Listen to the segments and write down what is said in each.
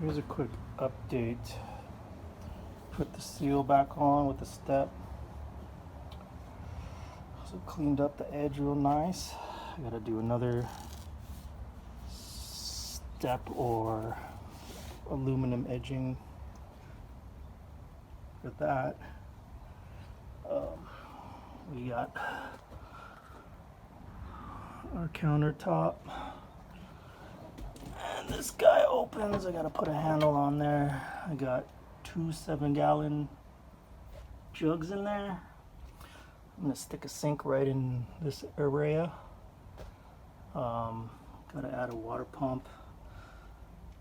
Here's a quick update. Put the seal back on with the step. So cleaned up the edge real nice. I gotta do another step or aluminum edging for that. We got our countertop. And this guy opens. I gotta put a handle on there. I got 2 7-gallon jugs in there. I'm gonna stick a sink right in this area. Gotta add a water pump.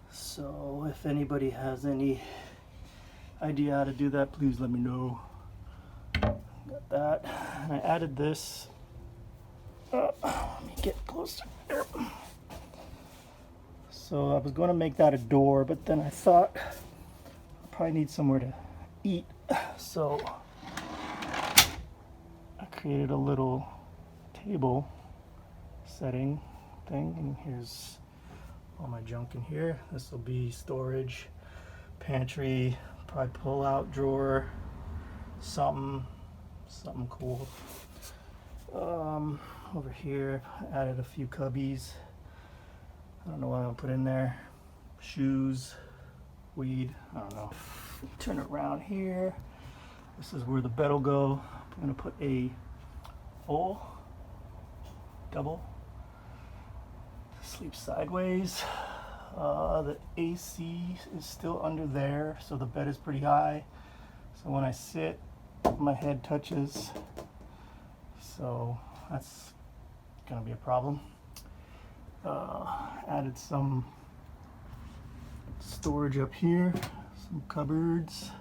So if anybody has any idea how to do that, please let me know. Got that. And I added this. Let me get closer here. So I was going to make that a door, but then I thought I probably need somewhere to eat. So I created a little table setting thing, and here's all my junk in here. This will be storage, pantry, probably pull out drawer, something cool. Over here I added a few cubbies. I don't know what I'm gonna put in there. Shoes, weed, I don't know. Turn it around here. This is where the bed will go. I'm gonna put a full double, sleep sideways. The AC is still under there, so the bed is pretty high. So when I sit, my head touches. So that's gonna be a problem. Added some storage up here, some cupboards.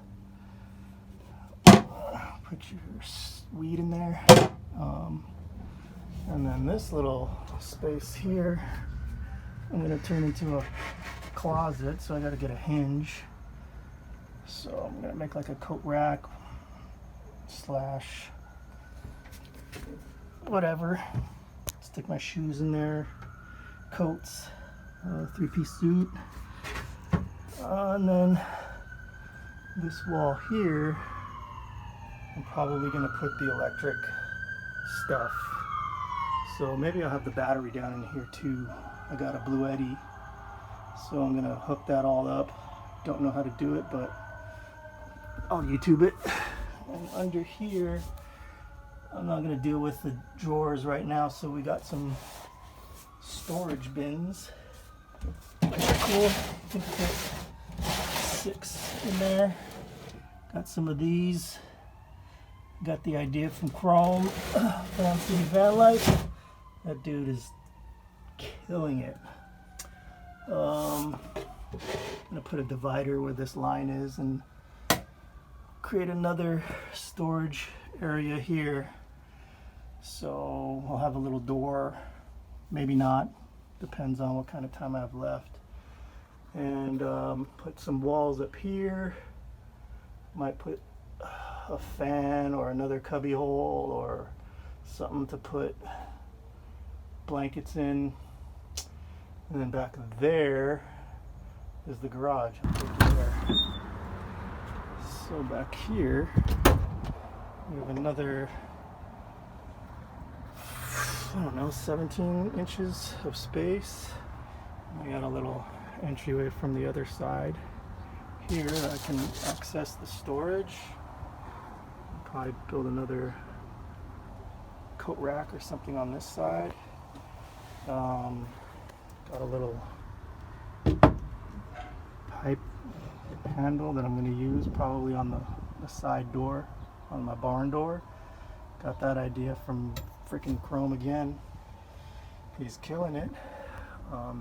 Put your weed in there. And then this little space here, I'm gonna turn into a closet, so I gotta get a hinge. So I'm gonna make like a coat rack slash whatever. Stick my shoes in there, coats, 3-piece suit. And then this wall here, I'm probably gonna put the electric stuff. So maybe I'll have the battery down in here too. I got a Bluetti, so I'm gonna hook that all up. Don't know how to do it, but I'll YouTube it. And under here, I'm not gonna deal with the drawers right now, so we got some storage bins. Cool. I think I got 6 in there. Got some of these. Got the idea from Chrome, Farm City Van Life. That dude is killing it. I'm gonna put a divider where this line is and create another storage area here. So I'll have a little door, maybe not, depends on what kind of time I have left. And put some walls up here. Might put a fan or another cubby hole or something to put blankets in. And then back there is the garage. I'll take you there. So back here we have another, I don't know, 17 inches of space. I got a little entryway from the other side here that I can access the storage. Probably build another coat rack or something on this side. Got a little pipe handle that I'm going to use probably on the side door, on my barn door. Got that idea from freaking Chrome again. He's killing it.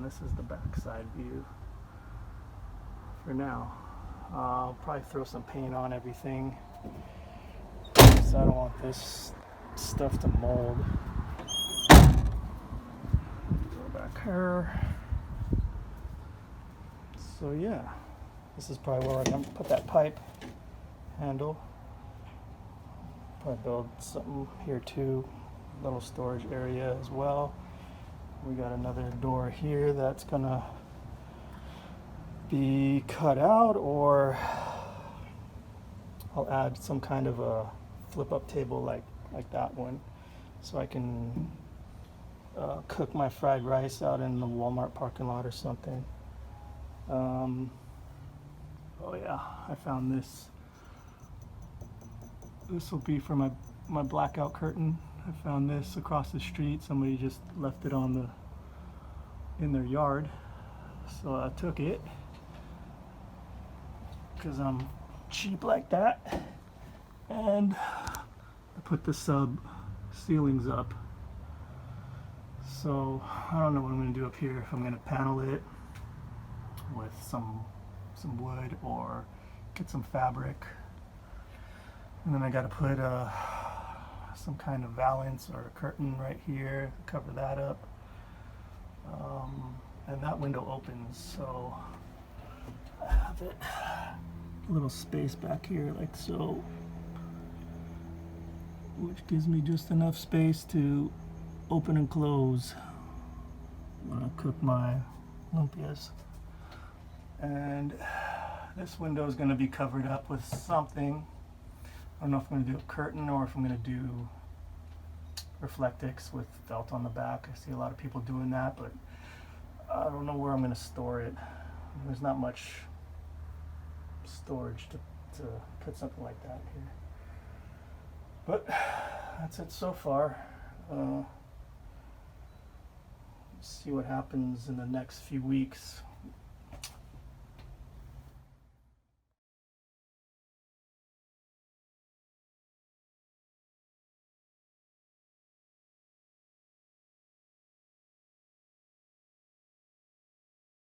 This is the backside view for now. I'll probably throw some paint on everything, so I don't want this stuff to mold. Go back here. So yeah, this is probably where I'm gonna put that pipe handle. Probably build something here too, little storage area as well. We got another door here that's gonna be cut out, or I'll add some kind of a flip up table like that one, so I can cook my fried rice out in the Walmart parking lot or something. Oh yeah, I found this. This will be for my blackout curtain. I found this across the street. Somebody just left it in their yard, so I took it because I'm cheap like that, and I put the sub ceilings up. So I don't know what I'm going to do up here. If I'm going to panel it with some wood or get some fabric, and then I got to put some kind of valance or a curtain right here, cover that up, and that window opens, so I have it a little space back here like so, which gives me just enough space to open and close when I cook my lumpias. And this window is going to be covered up with something. I don't know if I'm going to do a curtain or if I'm going to do Reflectix with felt on the back. I see a lot of people doing that, but I don't know where I'm going to store it. There's not much storage to put something like that here. But that's it so far. See what happens in the next few weeks.